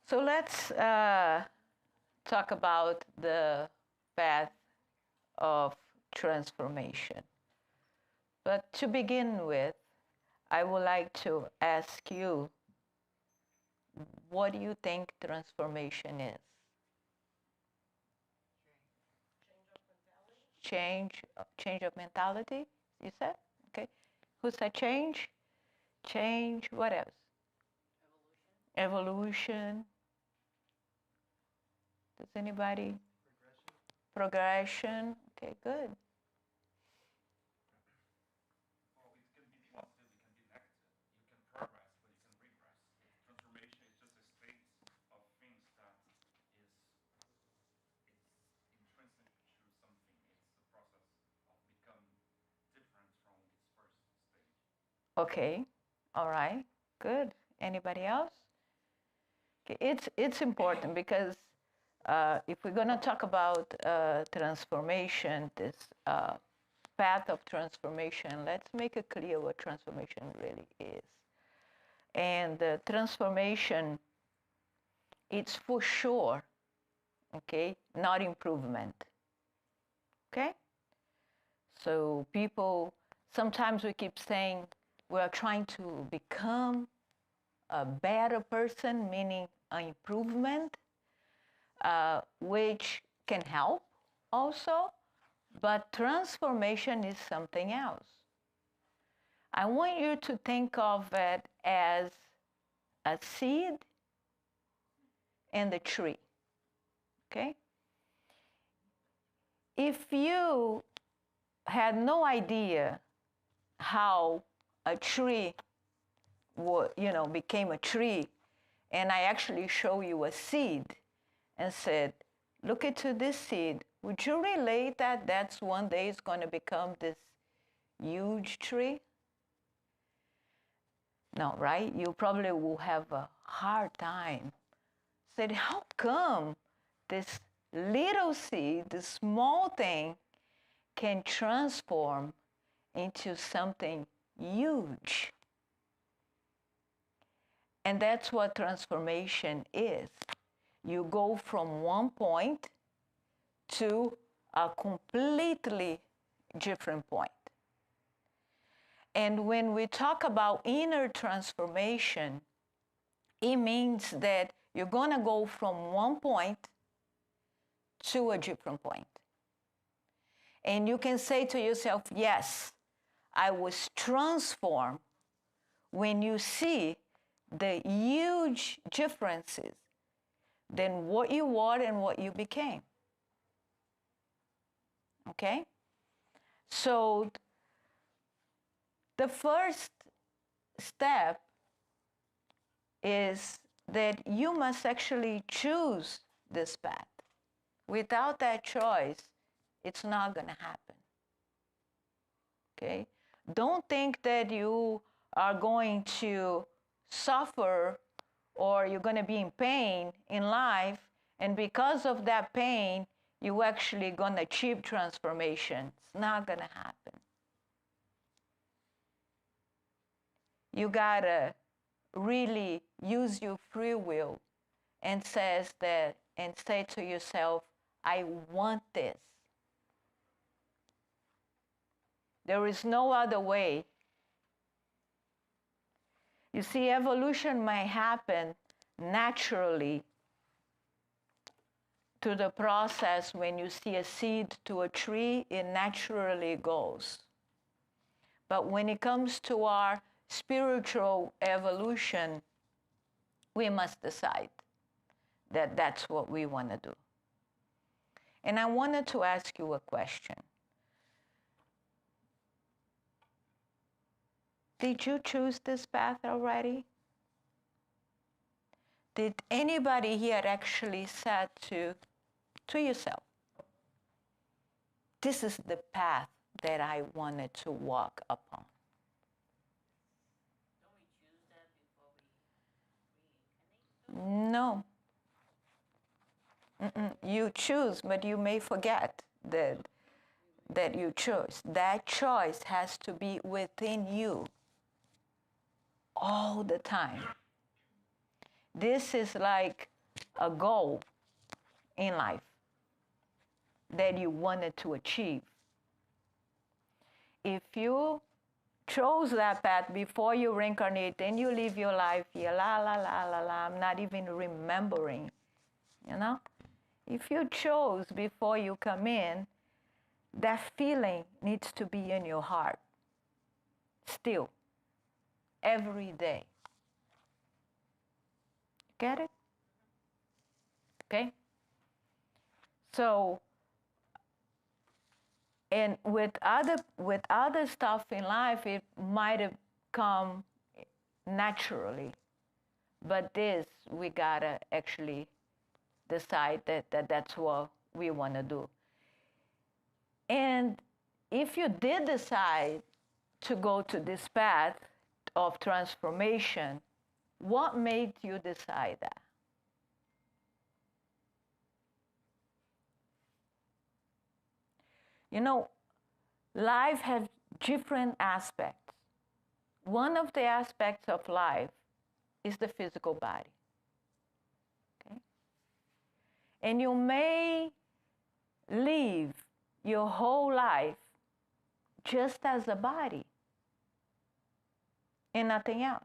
So let's talk about the path of transformation. But to begin with, I would like to ask you, what do you think transformation is? Change of mentality, you said? Okay. Who said change? Change, what else? Evolution. Does anybody? Progression. Okay, good. Well, it can be positive, it can be negative. You can progress, but you can regress. Transformation is just a state of things that is it's intrinsic to something. It's the process of become different from its first stage. Okay. All right. Good. Anybody else? Okay. It's important because if we're going to talk about transformation, this path of transformation, let's make it clear what transformation really is. And transformation, it's for sure, okay, not improvement. Okay? So people, sometimes we keep saying we are trying to become a better person, meaning an improvement, which can help also, but transformation is something else. I want you to think of it as a seed and a tree, okay? If you had no idea how a tree became a tree, and I actually show you a seed and said, look into this seed, would you relate that that's one day is going to become this huge tree? No, right? You probably will have a hard time. Said, how come this little seed, this small thing, can transform into something huge? And that's what transformation is. You go from one point to a completely different point. And when we talk about inner transformation, it means that you're going to go from one point to a different point. And you can say to yourself, yes, I was transformed when you see the huge differences than what you were and what you became. Okay? So the first step is that you must actually choose this path. Without that choice, it's not going to happen. Okay? Don't think that you are going to suffer or you're going to be in pain in life, and because of that pain, you're actually going to achieve transformation. It's not going to happen. You got to really use your free will and say to yourself, I want this. There is no other way. You see, evolution may happen naturally through the process. When you see a seed to a tree, it naturally goes. But when it comes to our spiritual evolution, we must decide that that's what we want to do. And I wanted to ask you a question. Did you choose this path already? Did anybody here actually said to yourself, this is the path that I wanted to walk upon? Don't we choose that before we reincarnate? No. You choose, but you may forget that you chose. That choice has to be within you all the time. This is like a goal in life that you wanted to achieve. If you chose that path before you reincarnate, then you live your life here, la, la, la, la, la, I'm not even remembering, you know? If you chose before you come in, that feeling needs to be in your heart still, every day. Get it? Okay? So, and with other stuff in life, it might have come naturally. But this, we gotta actually decide that's what we want to do. And if you did decide to go to this path of transformation, what made you decide that? You know, life has different aspects. One of the aspects of life is the physical body. Okay? And you may live your whole life just as a body and nothing else.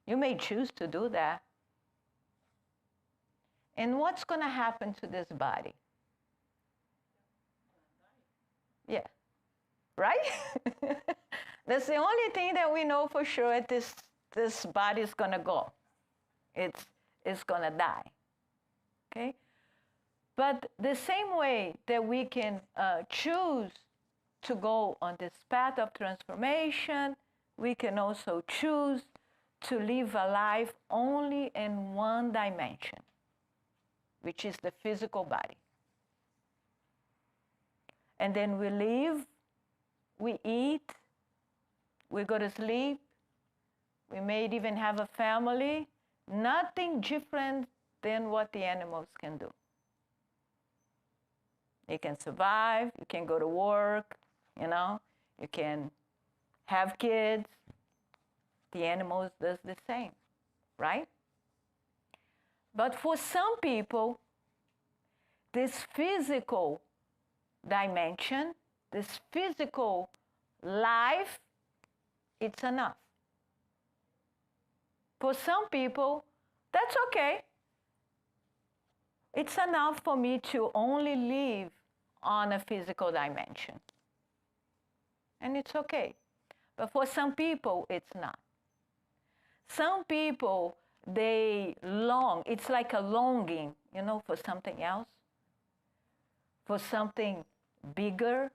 You may choose to do that. And what's going to happen to this body? Yeah, right? That's the only thing that we know for sure. This body is going to go. It's going to die. Okay? But the same way that we can choose to go on this path of transformation, we can also choose to live a life only in one dimension, which is the physical body. And then we live, we eat, we go to sleep, we may even have a family, nothing different than what the animals can do. You can survive, you can go to work, you know, you can have kids. The animals does the same, right? But for some people, this physical dimension, this physical life, it's enough. For some people, that's okay. It's enough for me to only live on a physical dimension. And it's okay. But for some people, it's not. Some people, they long, it's like a longing, you know, for something else, for something bigger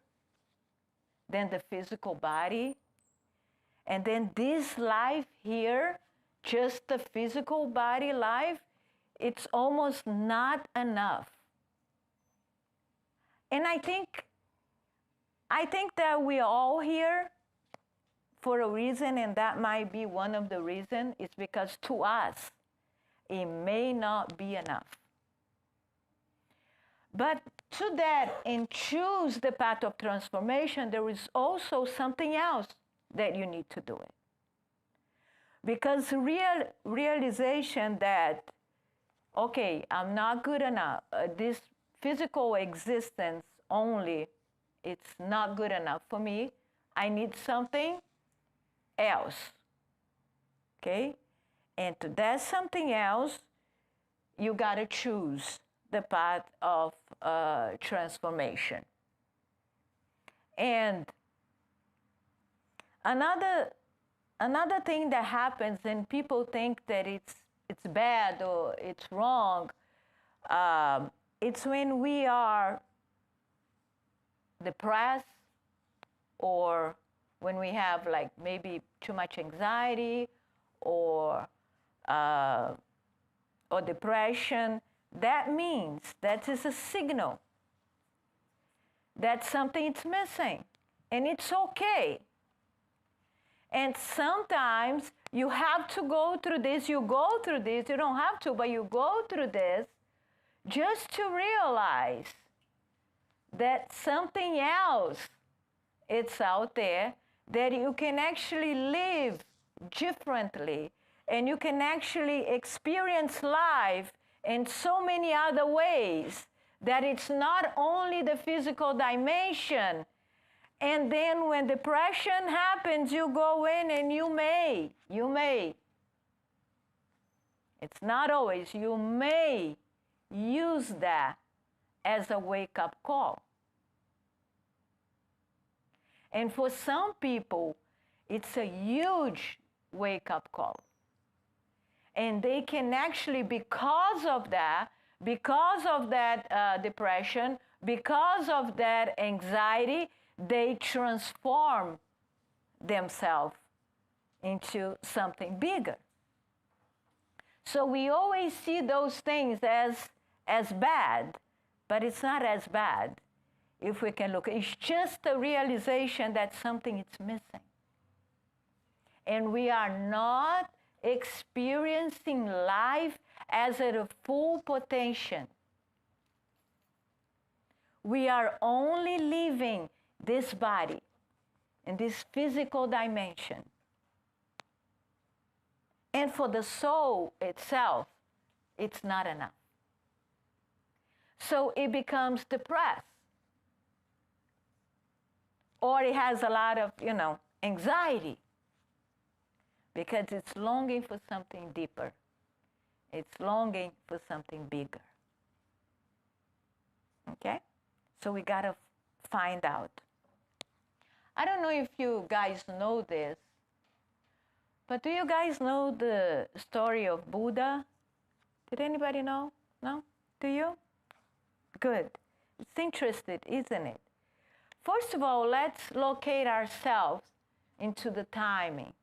than the physical body. And then this life here, just the physical body life, it's almost not enough. And I think that we're all here for a reason, and that might be one of the reasons, is because to us, it may not be enough. But to that, and choose the path of transformation, there is also something else that you need to do it. Because realization that, okay, I'm not good enough. This physical existence only, it's not good enough for me. I need something else, okay? And to that something else, you gotta choose the path of transformation. And another thing that happens, and people think that it's bad or it's wrong, it's when we are depressed, or when we have like maybe too much anxiety or depression. That means that is a signal that something is missing, and it's okay. And sometimes you have to go through this. You go through this. You don't have to, but you go through this just to realize that something else is out there, that you can actually live differently and you can actually experience life in so many other ways, that it's not only the physical dimension. And then when depression happens, you go in and you may, it's not always, you may use that as a wake-up call. And for some people, it's a huge wake-up call. And they can actually, because of that depression, because of that anxiety, they transform themselves into something bigger. So we always see those things as bad, but it's not as bad if we can look. It's just a realization that something is missing. And we are not experiencing life as at a full potential. We are only living this body in this physical dimension. And for the soul itself, it's not enough. So it becomes depressed. Or it has a lot of, anxiety, because it's longing for something deeper. It's longing for something bigger. Okay? So we got to find out. I don't know if you guys know this, but do you guys know the story of Buddha? Did anybody know? No? Do you? Good. It's interesting, isn't it? First of all, let's locate ourselves into the timing.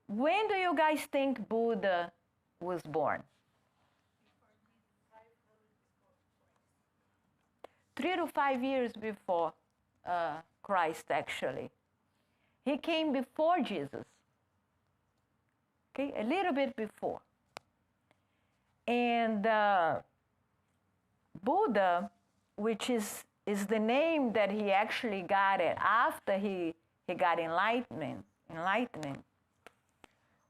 When do you guys think Buddha was born? 3 to 5 years before Christ, actually. He came before Jesus. Okay, a little bit before. And Buddha, which is the name that he actually got it after he got enlightenment,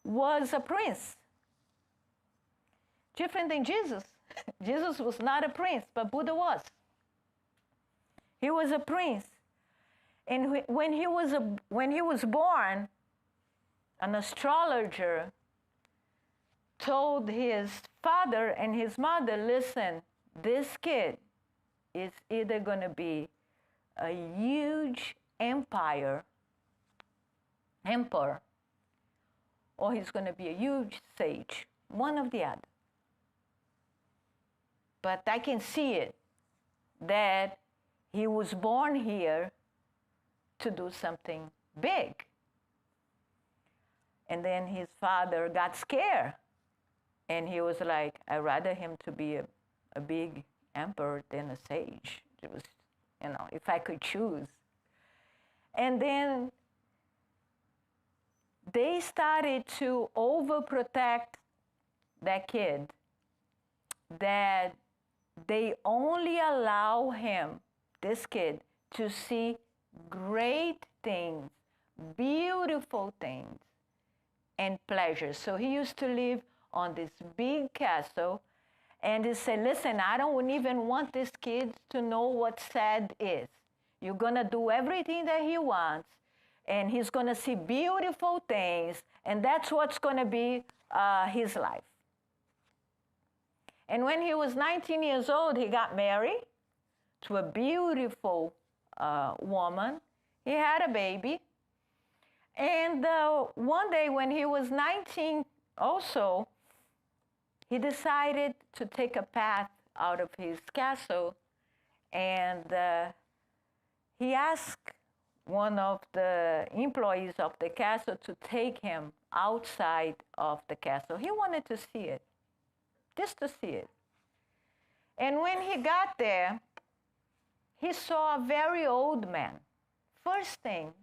was a prince. Different than Jesus. Jesus was not a prince, but Buddha was. He was a prince. And when he was born, an astrologer told his father and his mother, listen, this kid is either going to be a huge emperor, or he's going to be a huge sage, one of the other. But I can see it, that he was born here to do something big. And then his father got scared. And he was like, I'd rather him to be a big emperor than a sage. It was, if I could choose. And then they started to overprotect that kid, that they only allow him, this kid, to see great things, beautiful things, and pleasures. So he used to live on this big castle, and he said, listen, I don't even want this kid to know what sad is. You're going to do everything that he wants, and he's going to see beautiful things, and that's what's going to be his life. And when he was 19 years old, he got married to a beautiful woman. He had a baby. And one day when he was 19 also, he decided to take a path out of his castle, and he asked one of the employees of the castle to take him outside of the castle. He wanted to see it, just to see it. And when he got there, he saw a very old man, first thing.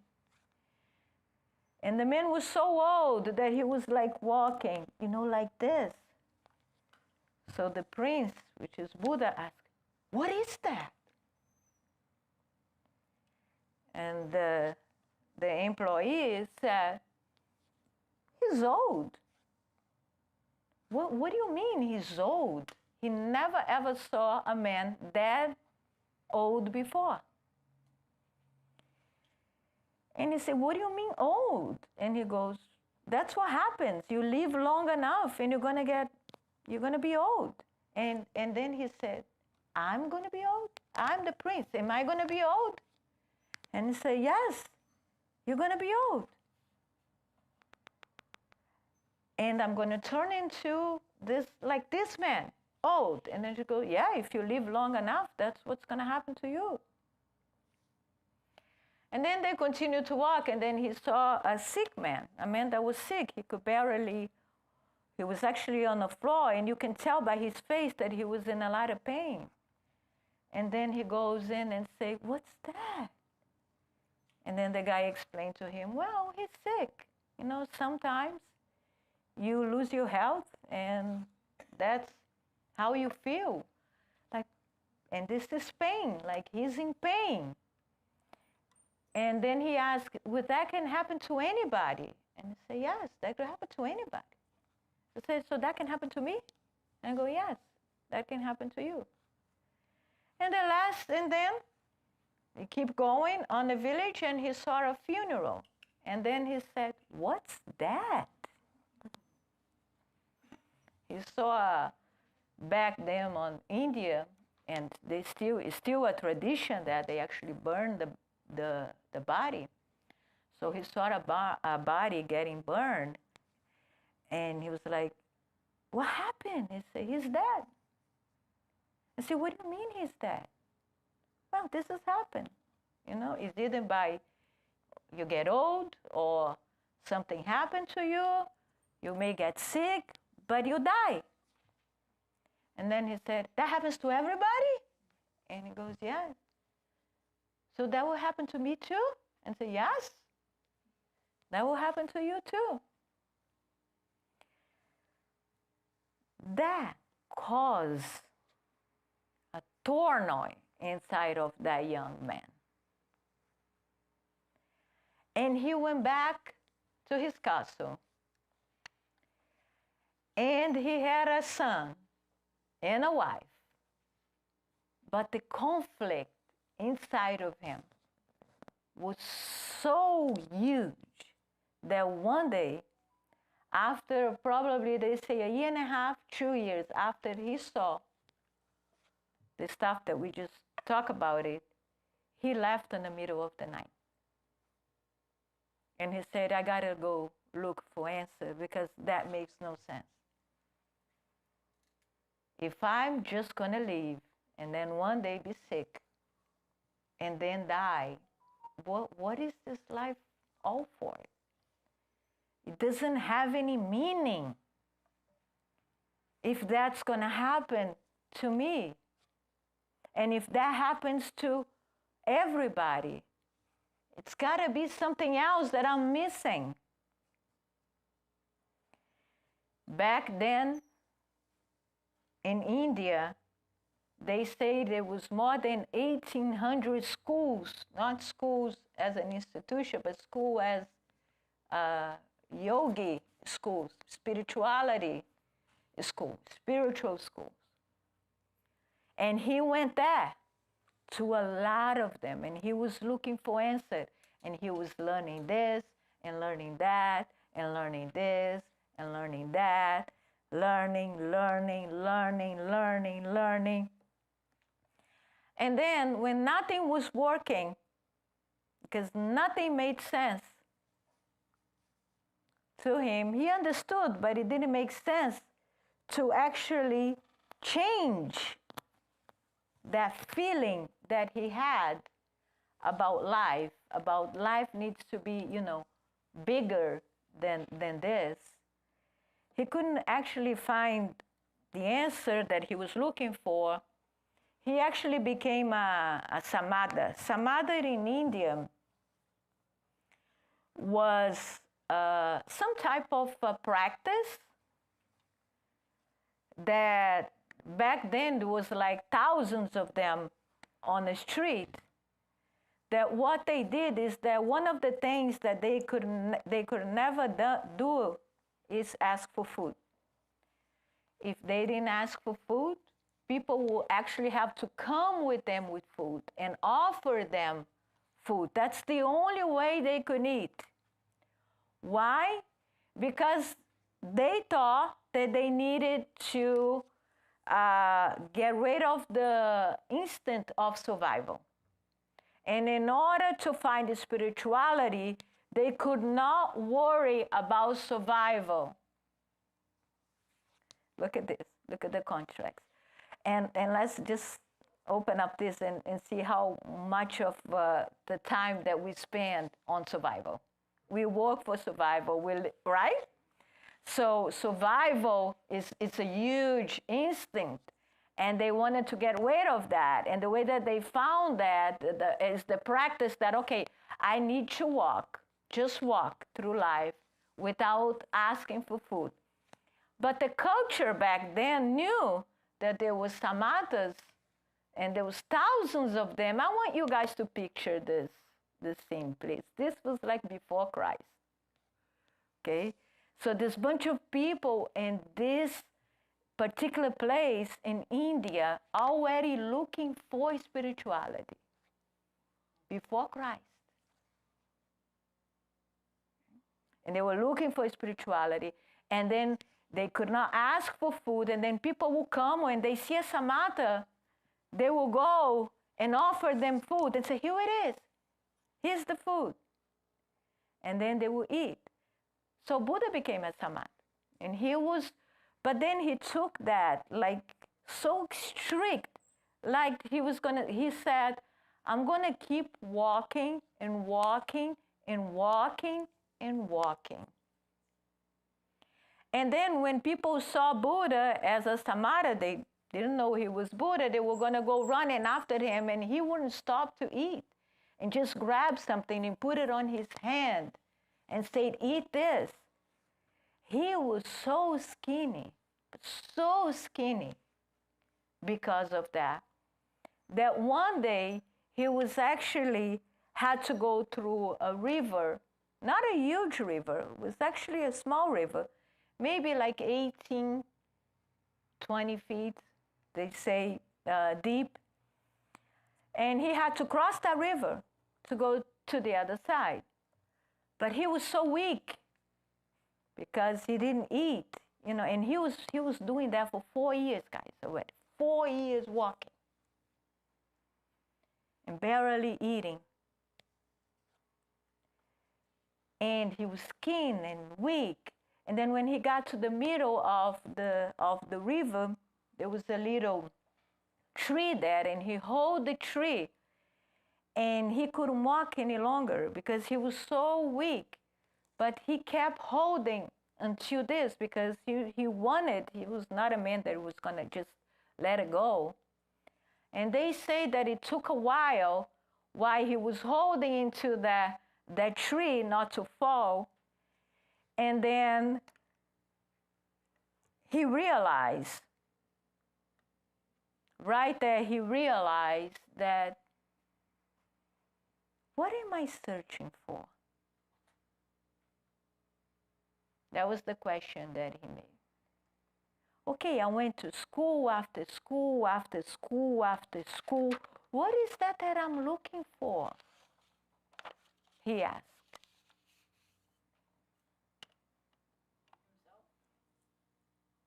And the man was so old that he was like walking, like this. So the prince, which is Buddha, asked, what is that? And the employee said, he's old. What do you mean he's old? He never ever saw a man that old before. And he said, what do you mean old? And he goes, that's what happens. You live long enough and you're gonna be old. And then he said, I'm gonna be old? I'm the prince. Am I gonna be old? And he said, yes, you're gonna be old. And I'm gonna turn into this, like this man, old. And then she goes, yeah, if you live long enough, that's what's gonna happen to you. And then they continued to walk, and then he saw a sick man, a man that was sick. He was actually on the floor, and you can tell by his face that he was in a lot of pain. And then he goes in and says, what's that? And then the guy explained to him, well, he's sick. You know, sometimes you lose your health, and that's how you feel. Like, and this is pain, like he's in pain. And then he asked, well, that can happen to anybody? And he said, yes, that could happen to anybody. He said, so that can happen to me? And I go, yes, that can happen to you. And then he keep going on the village, and he saw a funeral. And then he said, what's that? He saw back then on India, and it's still a tradition that they actually burn the body. So he saw a body getting burned, and he was like, what happened? He said, he's dead. I said, what do you mean he's dead? Well, this has happened. You know, it's either by you get old or something happened to you, you may get sick, but you die. And then he said, that happens to everybody? And he goes, yeah. So that will happen to me too? And say, yes, that will happen to you too. That caused a turmoil inside of that young man. And he went back to his castle. And he had a son and a wife. But the conflict inside of him was so huge that one day, after probably, they say, 1.5 years, 2 years after he saw the stuff that we just talked about it, he left in the middle of the night. And he said, I gotta go look for answer because that makes no sense. If I'm just gonna leave and then one day be sick and then die, what is this life all for? It doesn't have any meaning if that's going to happen to me. And if that happens to everybody, it's got to be something else that I'm missing. Back then, in India, they say there was more than 1,800 schools, not schools as an institution, but school as yogi schools, spirituality schools, spiritual schools. And he went there to a lot of them, and he was looking for answers, and he was learning this, and learning that, and learning this, and learning that, learning. And then when nothing was working, because nothing made sense to him, he understood, but it didn't make sense to actually change that feeling that he had about life needs to be, bigger than this. He couldn't actually find the answer that he was looking for. He actually became a samadha. Samadha in India was some type of practice that back then there was like thousands of them on the street. That what they did is that one of the things that they could never do is ask for food. If they didn't ask for food, people will actually have to come with them with food and offer them food. That's the only way they could eat. Why? Because they thought that they needed to get rid of the instinct of survival. And in order to find spirituality, they could not worry about survival. Look at this. Look at the contrast. And let's just open up this and see how much of the time that we spend on survival. We work for survival, right? So survival is a huge instinct, and they wanted to get rid of that. And the way that they found that is the practice that, okay, I need to just walk through life without asking for food. But the culture back then knew that there was samatas, and there was thousands of them. I want you guys to picture this scene, please. This was like before Christ, okay? So this bunch of people in this particular place in India already looking for spirituality before Christ. And they were looking for spirituality, and then they could not ask for food, and then people will come when they see a samatha, they will go and offer them food and say, here it is, here's the food. And then they will eat. So Buddha became a samatha, and but then he took that like so strict, like he said, I'm gonna keep walking and walking and walking and walking. And then when people saw Buddha as a samatha, they didn't know he was Buddha, they were gonna go running after him, and he wouldn't stop to eat and just grab something and put it on his hand and said, eat this. He was so skinny because of that one day he was actually had to go through a river, not a huge river, it was actually a small river, maybe like 18, 20 feet, they say, deep. And he had to cross that river to go to the other side. But he was so weak because he didn't eat, and he was doing that for 4 years, guys, already. 4 years walking and barely eating. And he was skinny and weak. And then when he got to the middle of the river, there was a little tree there, and he held the tree, and he couldn't walk any longer because he was so weak. But he kept holding until this because he was not a man that was going to just let it go. And they say that it took a while he was holding into that tree not to fall. And then he realized, right there, that, what am I searching for? That was the question that he made. Okay, I went to school after school after school after school. What is that I'm looking for? He asked.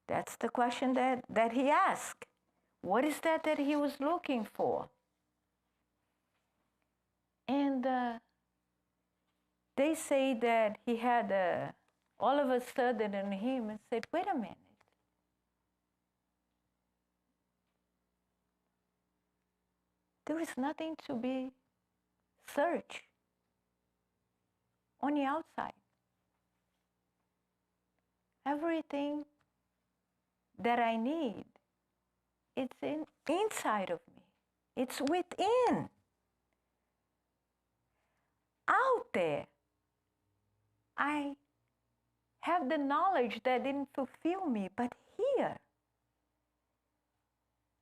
That's the question that he asked. What is that he was looking for? And they say that he had all of a sudden in him and said, wait a minute. There is nothing to be searched on the outside. Everything that I need, it's inside of me. It's within. Out there, I have the knowledge that didn't fulfill me, but here,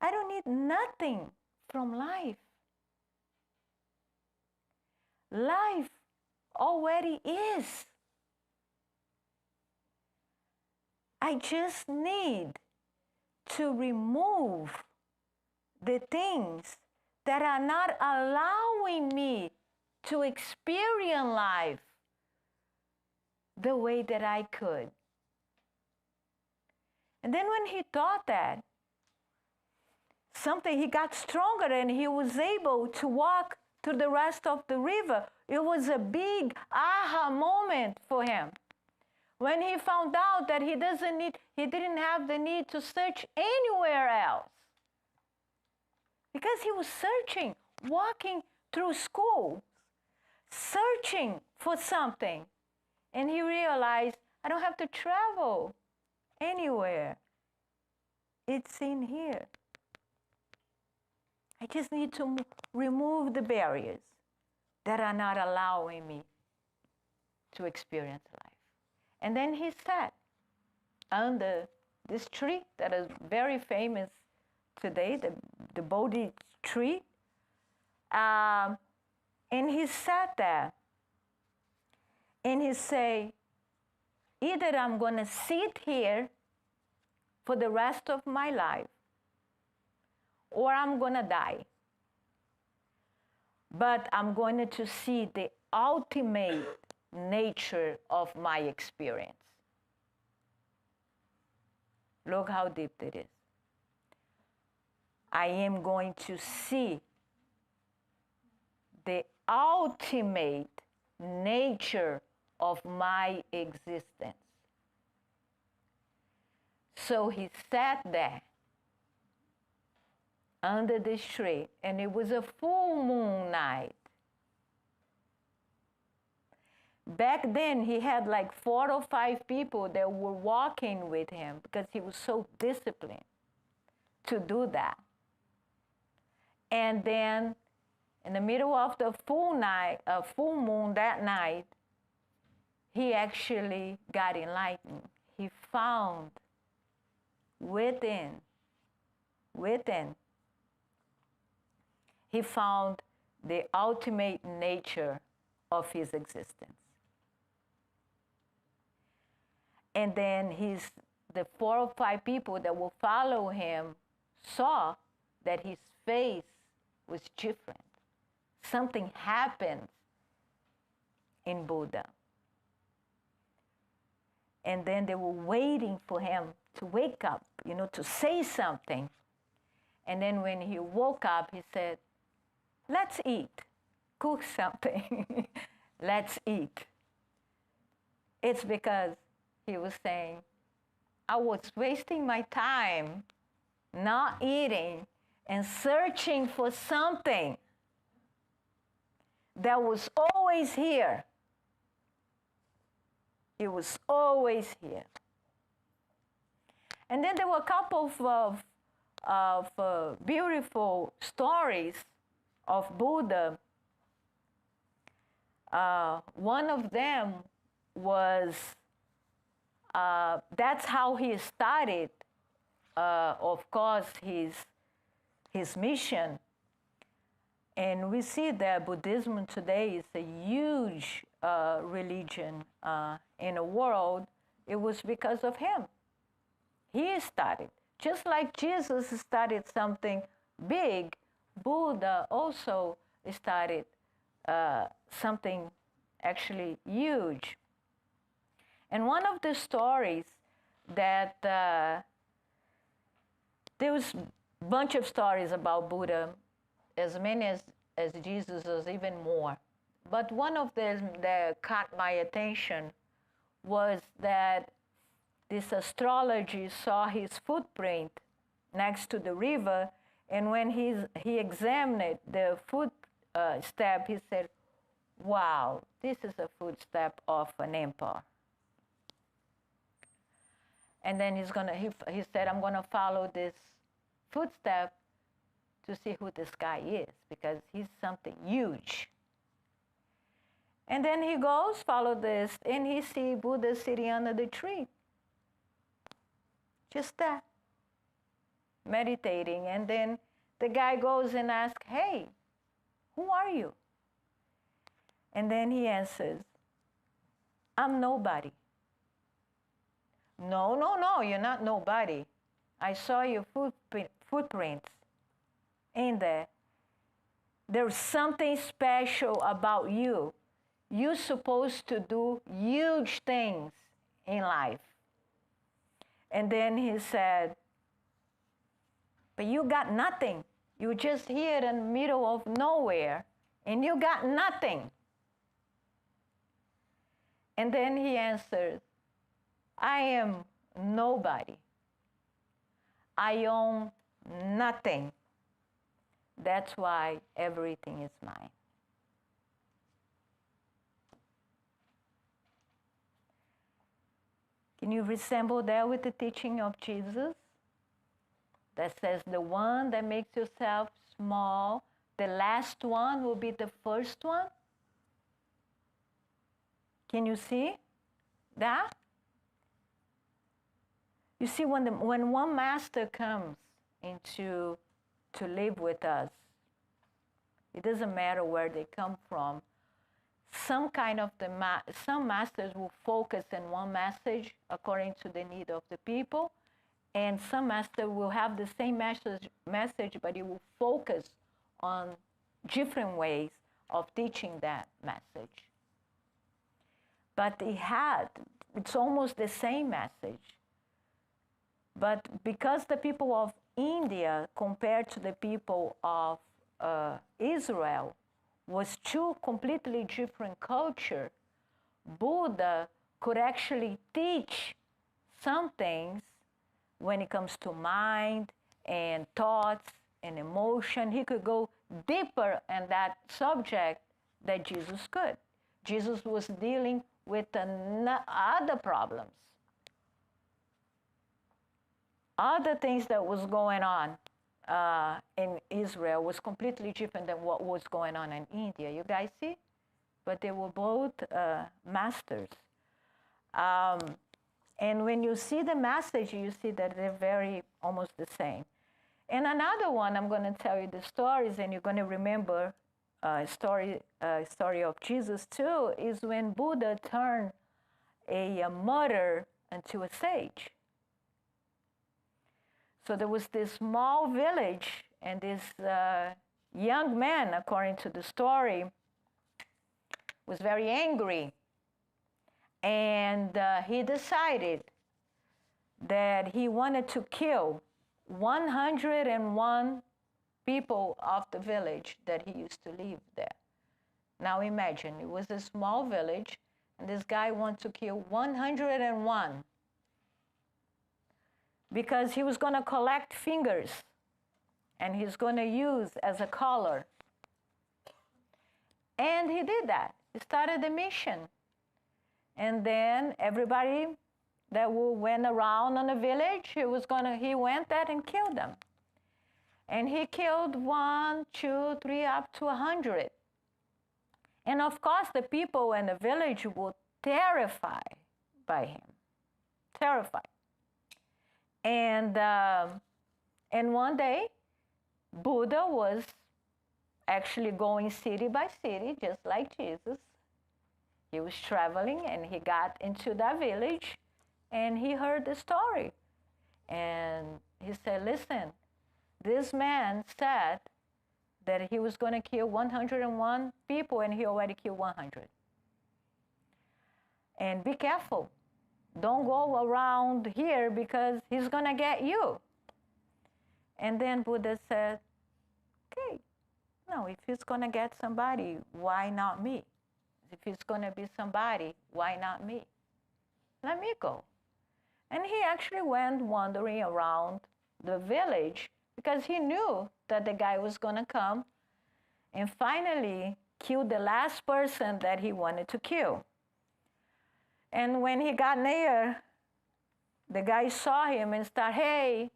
I don't need nothing from life. Life already is. I just need to remove the things that are not allowing me to experience life the way that I could. And then when he thought that, he got stronger and he was able to walk to the rest of the river. It was a big aha moment for him. When he found out that he didn't have the need to search anywhere else. Because he was searching, walking through school, searching for something. And he realized, I don't have to travel anywhere. It's in here. I just need to remove the barriers that are not allowing me to experience life. And then he sat under this tree that is very famous today, the Bodhi tree. And he sat there and he said, either I'm going to sit here for the rest of my life or I'm going to die. But I'm going to see the ultimate nature of my experience. Look how deep it is. I am going to see the ultimate nature of my existence. So he sat there under this tree, and it was a full moon night. Back then, he had like 4 or 5 people that were walking with him because he was so disciplined to do that. And then, in the middle of the full moon that night, he actually got enlightened. He found within, he found the ultimate nature of his existence. And then the 4 or 5 people that will follow him saw that his face was different. Something happened in Buddha. And then they were waiting for him to wake up, to say something. And then when he woke up, he said, let's eat. Cook something. Let's eat. It's because he was saying, I was wasting my time not eating and searching for something that was always here. It was always here. And then there were a couple of beautiful stories of Buddha. One of them was, that's how he started, of course, his mission. And we see that Buddhism today is a huge religion in the world. It was because of him. He started. Just like Jesus started something big, Buddha also started something actually huge. And one of the stories that there was a bunch of stories about Buddha, as many as Jesus, or even more. But one of them that caught my attention was that this astrologer saw his footprint next to the river, and when he examined the footstep, he said, wow, this is a footstep of an emperor. And then he said, I'm going to follow this footstep to see who this guy is, because he's something huge. And then he goes, follow this, and he sees Buddha sitting under the tree. Just that, meditating. And then the guy goes and asks, hey, who are you? And then he answers, I'm nobody. No, no, no, you're not nobody. I saw your footprints in there. There's something special about you. You're supposed to do huge things in life. And then he said, but you got nothing. You're just here in the middle of nowhere, and you got nothing. And then he answered, I am nobody. I own nothing. That's why everything is mine. Can you resemble that with the teaching of Jesus? That says the one that makes yourself small, the last one will be the first one? Can you see that? You see, when one master comes to live with us, it doesn't matter where they come from. Some masters will focus in one message according to the need of the people, and some master will have the same message, but it will focus on different ways of teaching that message. But it's almost the same message. But because the people of India, compared to the people of Israel, was two completely different culture, Buddha could actually teach some things when it comes to mind and thoughts and emotion. He could go deeper in that subject that Jesus could. Jesus was dealing with other problems, other things that was going on in Israel was completely different than what was going on in India. You guys see? But they were both masters. And when you see the message, you see that they're almost the same. And another one, I'm going to tell you the stories, and you're going to remember a story of Jesus too, is when Buddha turned a murderer into a sage. So there was this small village, and this young man, according to the story, was very angry. And he decided that he wanted to kill 101 people of the village that he used to live there. Now imagine, it was a small village, and this guy wanted to kill 101 because he was going to collect fingers, and he's going to use as a collar. And he did that. He started the mission. And then everybody that went around on the village, he went there and killed them. And he killed 1, 2, 3, up to 100. And of course, the people in the village were terrified by him, terrified. And one day, Buddha was actually going city by city, just like Jesus. He was traveling, and he got into that village, and he heard the story. And he said, listen, this man said that he was going to kill 101 people, and he already killed 100. And be careful. Don't go around here because he's going to get you. And then Buddha said, okay, no, if he's going to get somebody, why not me? If he's going to be somebody, why not me? Let me go. And he actually went wandering around the village because he knew that the guy was going to come and finally kill the last person that he wanted to kill. And when he got near, the guy saw him and started, hey,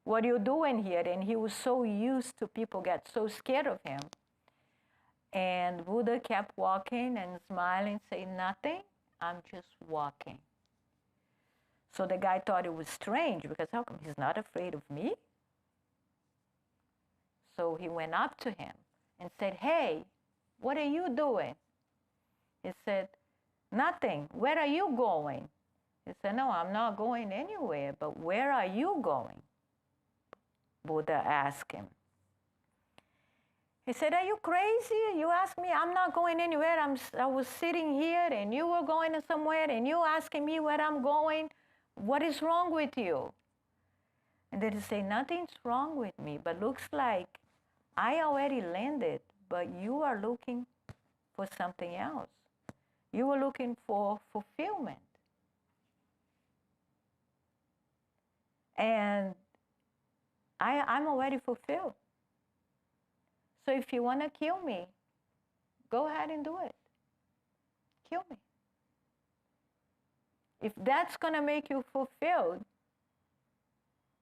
what are you doing here? And he was so used to people get so scared of him. And Buddha kept walking and smiling, saying, nothing, I'm just walking. So the guy thought it was strange because how come he's not afraid of me? So he went up to him and said, hey, what are you doing? He said, nothing. Where are you going? He said, no, I'm not going anywhere, but where are you going? Buddha asked him. He said, are you crazy? You asked me, I'm not going anywhere. I was sitting here and you were going somewhere and you asking me where I'm going. What is wrong with you? And then he said, nothing's wrong with me, but looks like I already landed, but you are looking for something else. You were looking for fulfillment. And I'm already fulfilled. So if you want to kill me, go ahead and do it. Kill me. If that's going to make you fulfilled,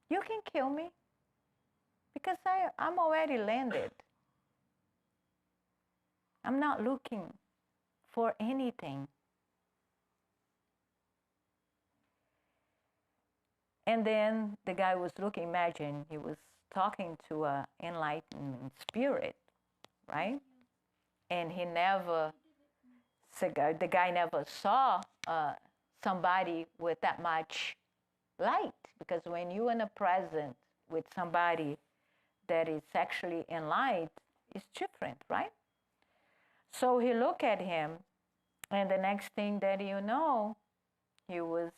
you can kill me because I'm already landed. I'm not looking for anything. And then the guy was looking, imagine, he was talking to an enlightened spirit, right? And he never, the guy never saw somebody with that much light, because when you're in a present with somebody that is actually enlightened, it's different, right? So he looked at him, and the next thing that you know, he was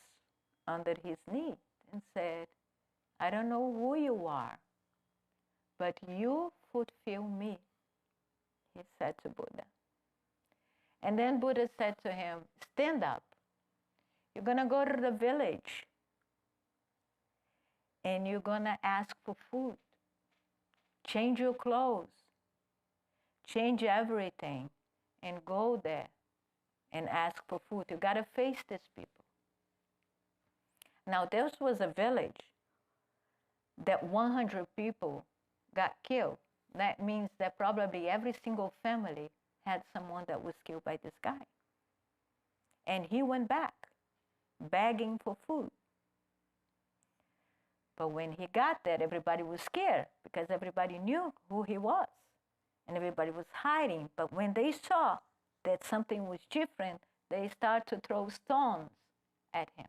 under his knee and said, I don't know who you are, but you fulfill me, he said to Buddha. And then Buddha said to him, stand up. You're going to go to the village and you're going to ask for food. Change your clothes. Change everything and go there and ask for food. You got to face these people. Now, this was a village that 100 people got killed. That means that probably every single family had someone that was killed by this guy. And he went back, begging for food. But when he got there, everybody was scared because everybody knew who he was. And everybody was hiding. But when they saw that something was different, they started to throw stones at him.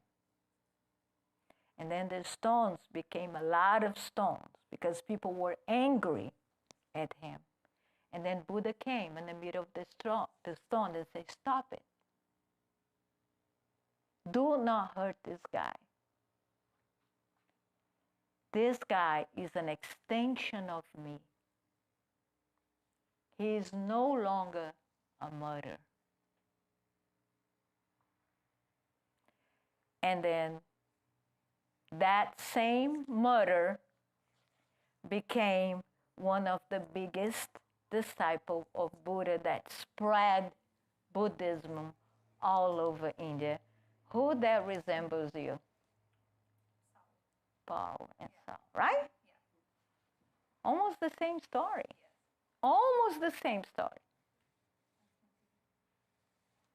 And then the stones became a lot of stones because people were angry at him. And then Buddha came in the middle of the stone and said, stop it. Do not hurt this guy. This guy is an extension of me. He is no longer a murderer. And then that same murderer became one of the biggest disciples of Buddha that spread Buddhism all over India. Who that resembles you? Paul and Saul, right? Yeah. Almost the same story. Yeah. Almost the same story.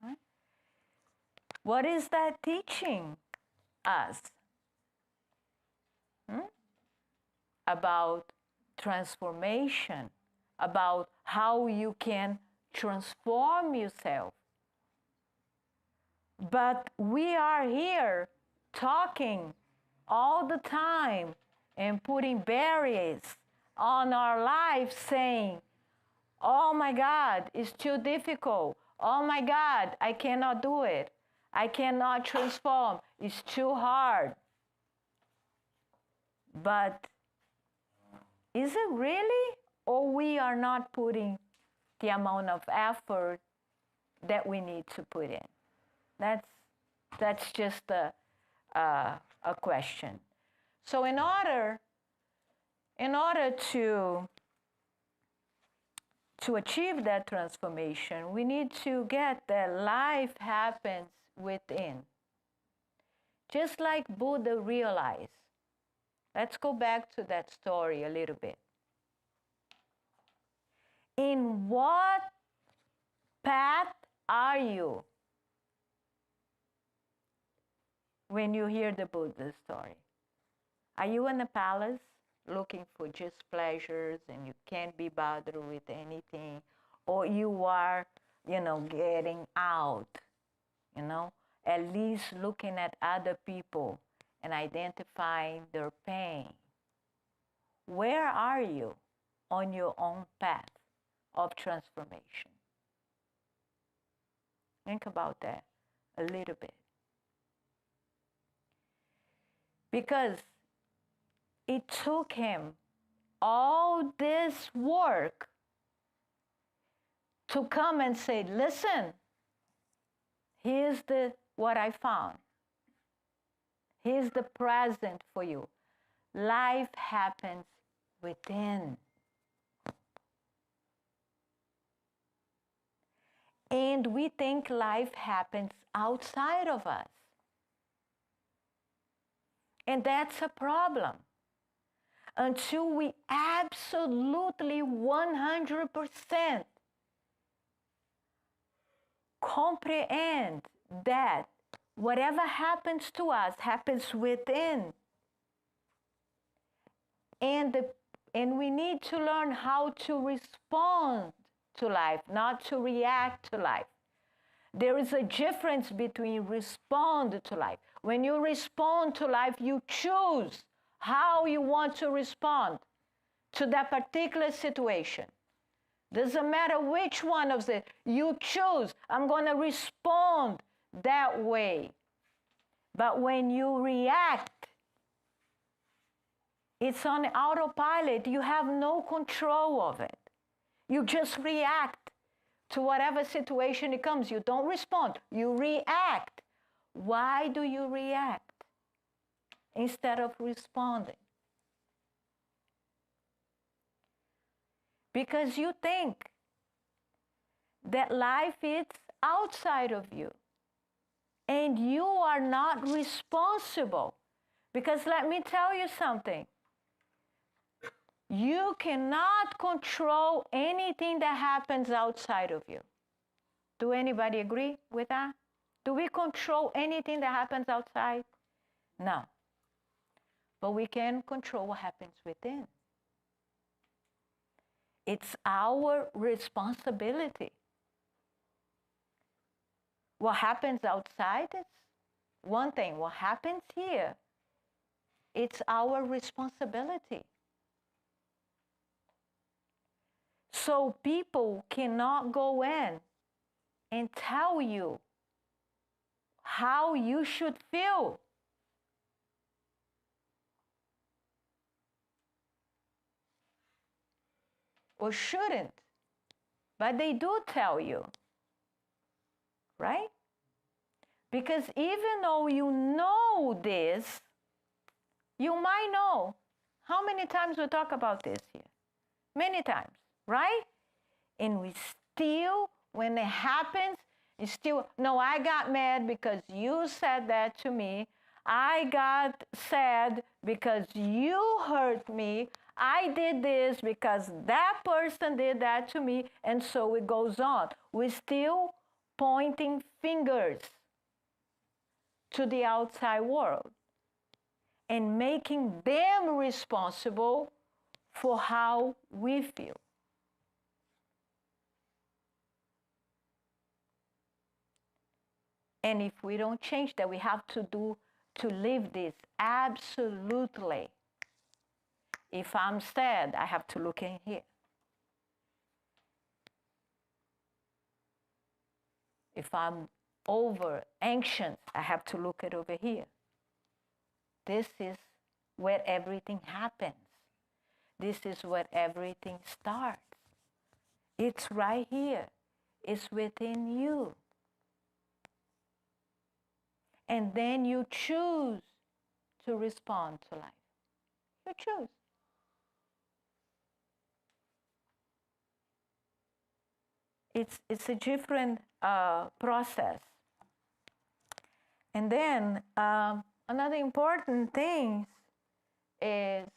Right? What is that teaching us? About transformation, about how you can transform yourself. But we are here talking all the time and putting barriers on our lives saying, oh my God, it's too difficult. Oh my God, I cannot do it. I cannot transform. It's too hard. But is it really? Or we are not putting the amount of effort that we need to put in? That's just a question. So in order to achieve that transformation, we need to get that life happens within. Just like Buddha realized. Let's go back to that story a little bit. In what path are you when you hear the Buddha story? Are you in a palace looking for just pleasures and you can't be bothered with anything? Or you are, getting out, at least looking at other people and identifying their pain. Where are you on your own path of transformation? Think about that a little bit. Because it took him all this work to come and say, listen, here's what I found. Here's the present for you. Life happens within. And we think life happens outside of us. And that's a problem. Until we absolutely 100% comprehend that whatever happens to us happens within. And we need to learn how to respond to life, not to react to life. There is a difference between respond to life. When you respond to life, you choose how you want to respond to that particular situation. Doesn't matter which one of them, you choose, I'm going to respond that way. But when you react, it's on autopilot. You have no control of it. You just react to whatever situation it comes. You don't respond. You react. Why do you react instead of responding? Because you think that life is outside of you. And you are not responsible. Because let me tell you something. You cannot control anything that happens outside of you. Do anybody agree with that? Do we control anything that happens outside? No. But we can control what happens within. It's our responsibility. What happens outside is one thing. What happens here, it's our responsibility. So people cannot go in and tell you how you should feel. Or shouldn't. But they do tell you. Right? Because even though you know this, you might know. How many times we talk about this here? Many times, right? And we still, when it happens, it's still, no, I got mad because you said that to me. I got sad because you hurt me. I did this because that person did that to me. And so it goes on. We're still pointing fingers to the outside world and making them responsible for how we feel. And if we don't change that, we have to live this absolutely. If I'm sad, I have to look in here. If I'm over anxious, I have to look it over here. This is where everything happens. This is where everything starts. It's right here. It's within you. And then you choose to respond to life. You choose. It's a different process. And then another important thing is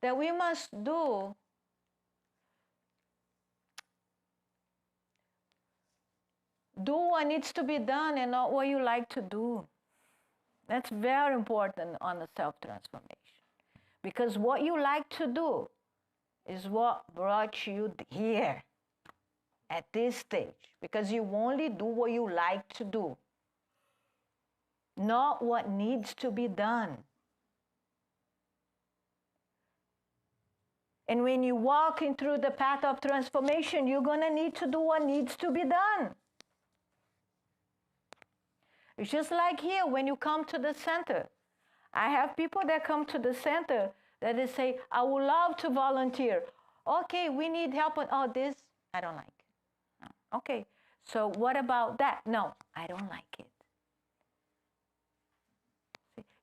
that we must do what needs to be done and not what you like to do. That's very important on the self-transformation. Because what you like to do is what brought you here at this stage, because you only do what you like to do, not what needs to be done. And when you walk in through the path of transformation, you're going to need to do what needs to be done. It's just like here, when you come to the center. I have people that come to the center that they say, I would love to volunteer. Okay, we need help with all this. I don't like it. No. Okay, so what about that? No, I don't like it.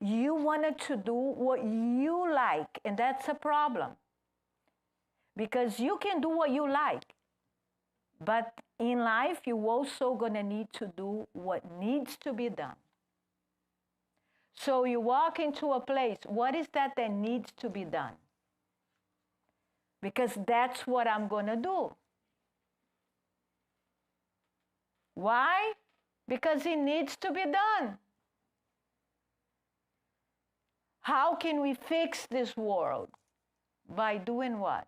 You wanted to do what you like, and that's a problem. Because you can do what you like, but in life, you're also going to need to do what needs to be done. So you walk into a place, what is that needs to be done? Because that's what I'm going to do. Why? Because it needs to be done. How can we fix this world? By doing what?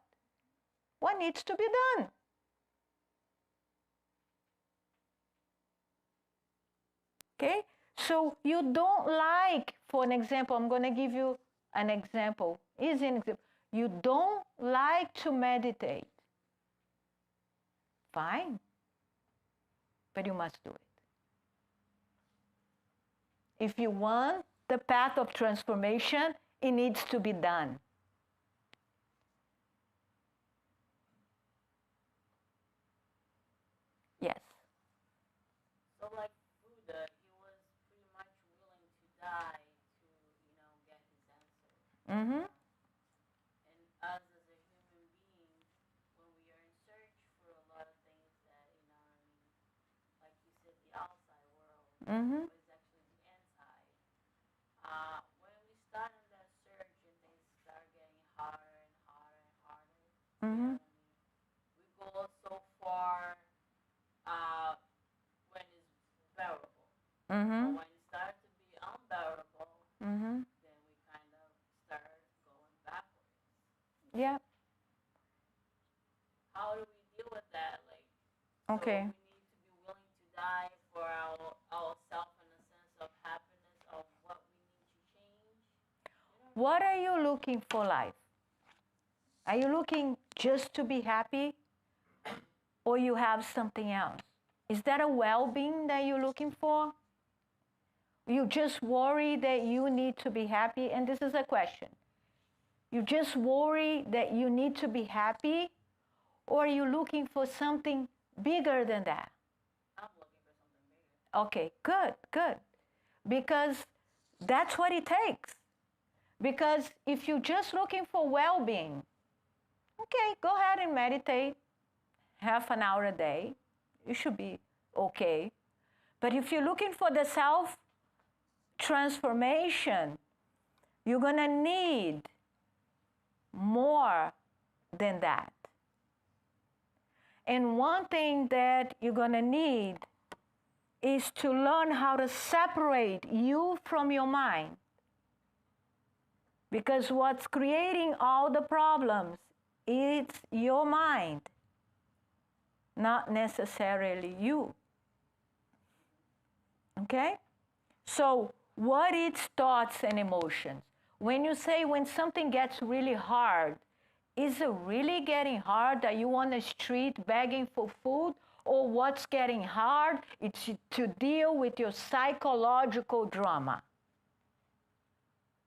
What needs to be done? Okay? So you don't like, for an example, I'm going to give you an example. Easy example. You don't like to meditate. Fine. But you must do it. If you want the path of transformation, it needs to be done. Yes. So like Buddha, he was pretty much willing to die to, get his answer. Mm-hmm. And us as a human being, when we are in search for a lot of things that like you said, the outside world, Mm-hmm. but it's actually the inside. When we start on that search and things start getting harder and harder and harder, Mm-hmm. we go so far when it's bearable. Mm-hmm. But when it starts to be unbearable, Mm-hmm. then we kind of start going backwards. Yeah. How do we deal with that? Like, Okay. so we need to be willing to die for ourselves in the sense of happiness of what we need to change. What are you looking for life? Are you looking just to be happy? Or you have something else? Is that a well-being that you're looking for? You just worry that you need to be happy? And this is a question. You just worry that you need to be happy? Or are you looking for something bigger than that? I'm looking for something bigger. Okay, good, good. Because that's what it takes. Because if you're just looking for well-being, okay, go ahead and meditate half an hour a day. You should be okay. But if you're looking for the self-transformation, you're going to need more than that. And one thing that you're going to need is to learn how to separate you from your mind. Because what's creating all the problems is your mind, not necessarily you. Okay? So, what is thoughts and emotions? When you say when something gets really hard, is it really getting hard that you on the street begging for food? Or what's getting hard? It's to deal with your psychological drama.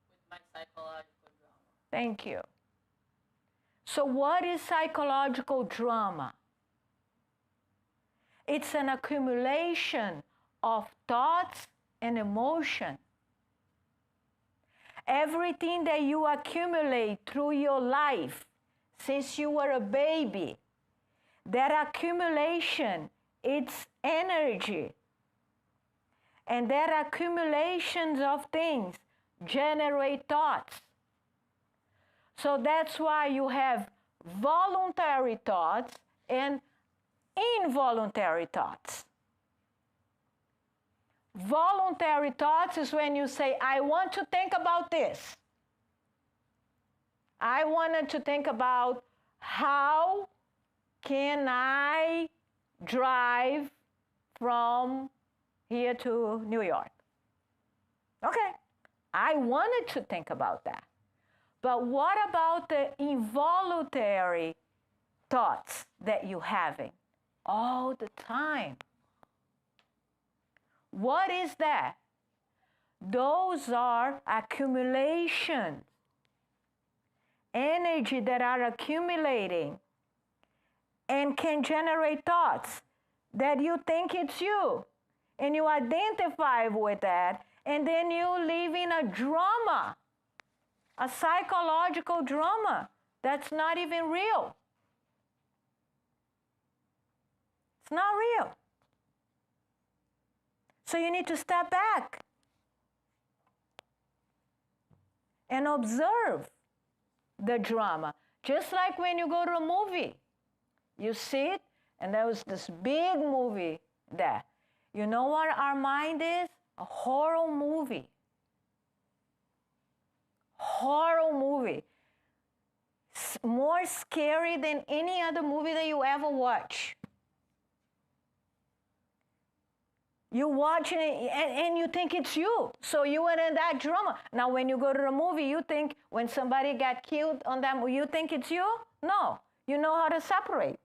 With my psychological drama. Thank you. So what is psychological drama? It's an accumulation of thoughts and emotion. Everything that you accumulate through your life since you were a baby, that accumulation, it's energy. And that accumulations of things generate thoughts. So that's why you have voluntary thoughts and involuntary thoughts. Voluntary thoughts is when you say, I want to think about this. I wanted to think about how can I drive from here to New York. Okay, I wanted to think about that. But what about the involuntary thoughts that you're having all the time? What is that? Those are accumulations, energy that are accumulating and can generate thoughts that you think it's you. And you identify with that, and then you live in a drama, a psychological drama that's not even real. It's not real. So you need to step back and observe the drama. Just like when you go to a movie, you see it, and there was this big movie there. You know what our mind is? A horror movie. Horror movie. More scary than any other movie that you ever watch. You watch it and you think it's you. So you were in that drama. Now when you go to the movie, you think when somebody got killed on that movie, you think it's you? No. You know how to separate,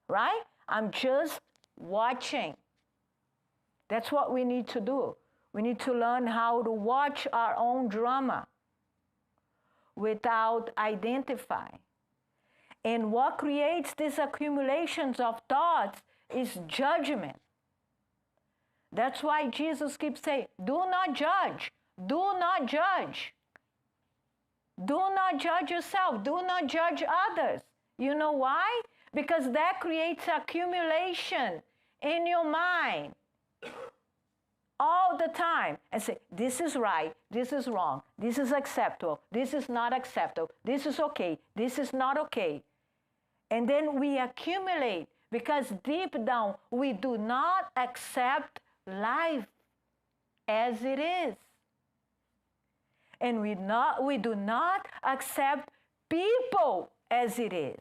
right? I'm just watching. That's what we need to do. We need to learn how to watch our own drama without identifying. And what creates these accumulations of thoughts is judgment. That's why Jesus keeps saying, do not judge. Do not judge. Do not judge yourself. Do not judge others. You know why? Because that creates accumulation in your mind all the time. And say, this is right, this is wrong, this is acceptable, this is not acceptable, this is okay, this is not okay. And then we accumulate because deep down we do not accept life as it is. And we do not accept people as it is.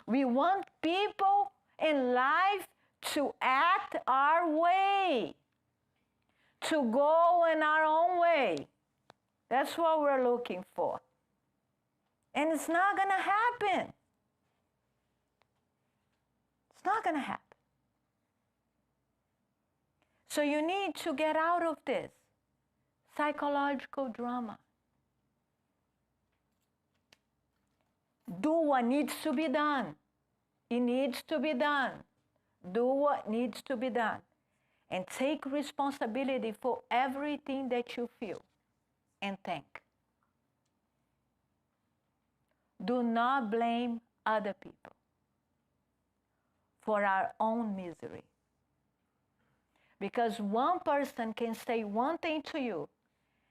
We want people in life to act our way, to go in our own way. That's what we're looking for. And it's not going to happen. It's not going to happen. So you need to get out of this psychological drama. Do what needs to be done. It needs to be done. Do what needs to be done. And take responsibility for everything that you feel and think. Do not blame other people for our own misery. Because one person can say one thing to you,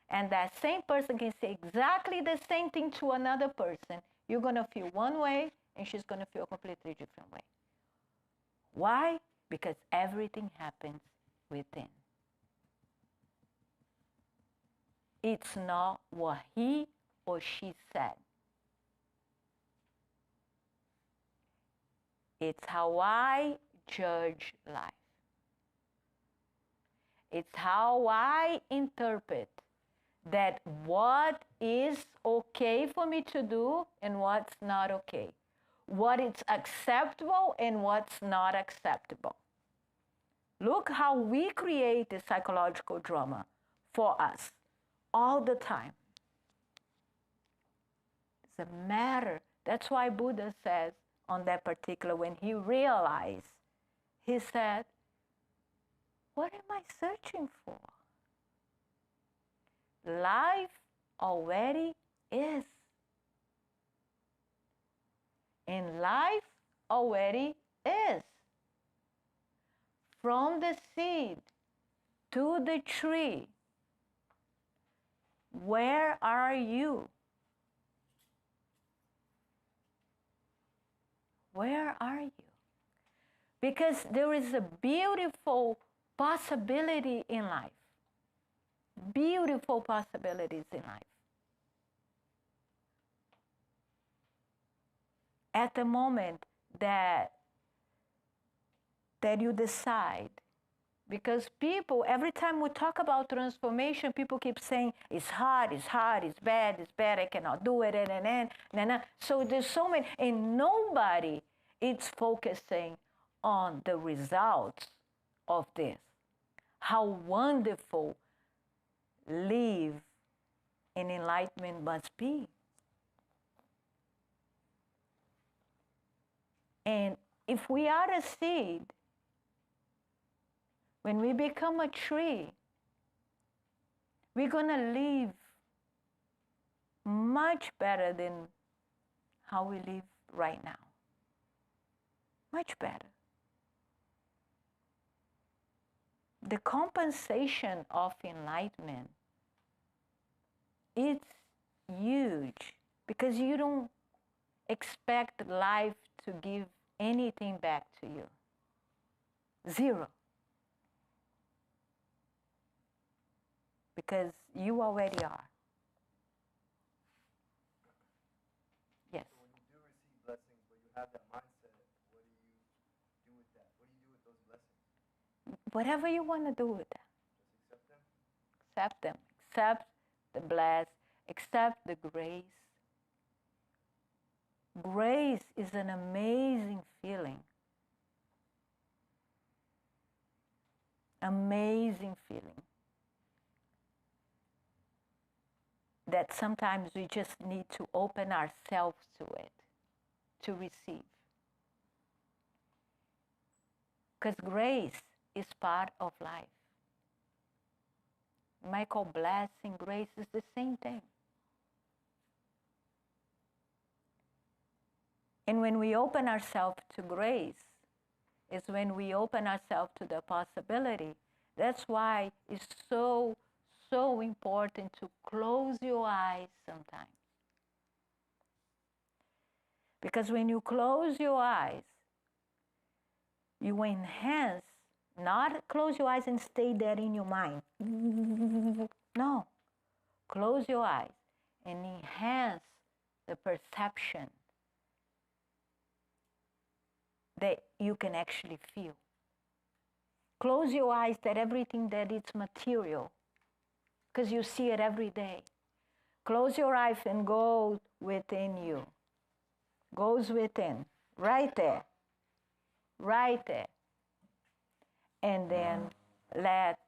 and that same person can say exactly the same thing to another person. You're going to feel one way, and she's going to feel a completely different way. Why? Because everything happens within. It's not what he or she said. It's how I judge life. It's how I interpret that what is okay for me to do and what's not okay. What is acceptable and what's not acceptable. Look how we create the psychological drama for us all the time. It's a matter. That's why Buddha says on that particular, when he realized, he said, what am I searching for? Life already is. And life already is. From the seed to the tree, where are you? Where are you? Because there is a beautiful possibility in life. Beautiful possibilities in life. At the moment that that you decide. Because people, every time we talk about transformation, people keep saying, it's hard, it's bad, I cannot do it, and. So there's so many, and nobody is focusing on the results of this. How wonderful live in enlightenment must be. And if we are a seed, when we become a tree, we're going to live much better than how we live right now. Much better. The compensation of enlightenment, it's huge, because you don't expect life to give anything back to you. Zero. Because you already are. Yes. So when you do receive blessings, when you have that mindset, what do you do with that? What do you do with those blessings? Whatever you want to do with them. Just accept them? Accept them. Accept the bless. Accept the grace. Grace is an amazing feeling. Amazing feeling. That sometimes we just need to open ourselves to it, to receive. Because grace is part of life. You might call blessing, grace is the same thing. And when we open ourselves to grace, is when we open ourselves to the possibility. That's why it's so important to close your eyes sometimes. Because when you close your eyes, you enhance, not close your eyes and stay there in your mind. No. Close your eyes and enhance the perception that you can actually feel. Close your eyes that everything that is material, because you see it every day. Close your eyes and go within you. Goes within, right there. Right there. And then let,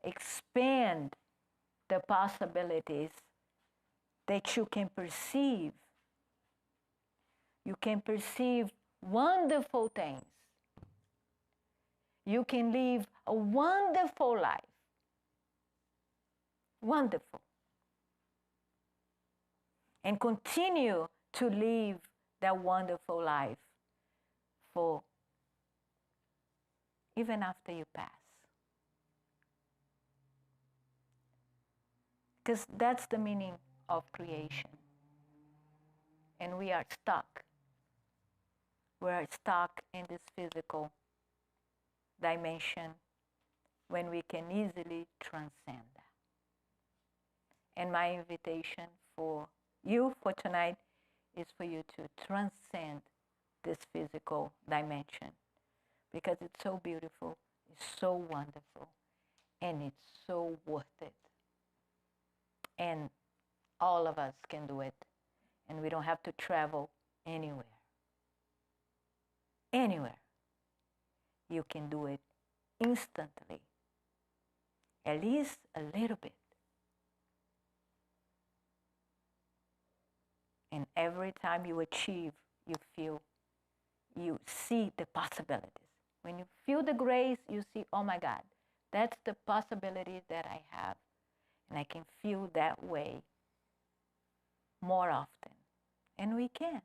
expand the possibilities that you can perceive. You can perceive wonderful things. You can live a wonderful life. Wonderful. And continue to live that wonderful life for even after you pass. Because that's the meaning of creation. And we are stuck. We are stuck in this physical dimension when we can easily transcend that. And my invitation for you for tonight is for you to transcend this physical dimension, because it's so beautiful, it's so wonderful, and it's so worth it. And all of us can do it, and we don't have to travel anywhere. Anywhere. You can do it instantly, at least a little bit. And every time you achieve, you see the possibilities. When you feel the grace, you see, oh my God, that's the possibility that I have. And I can feel that way more often. And we can.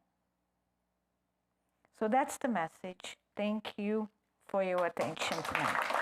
So that's the message. Thank you for your attention tonight.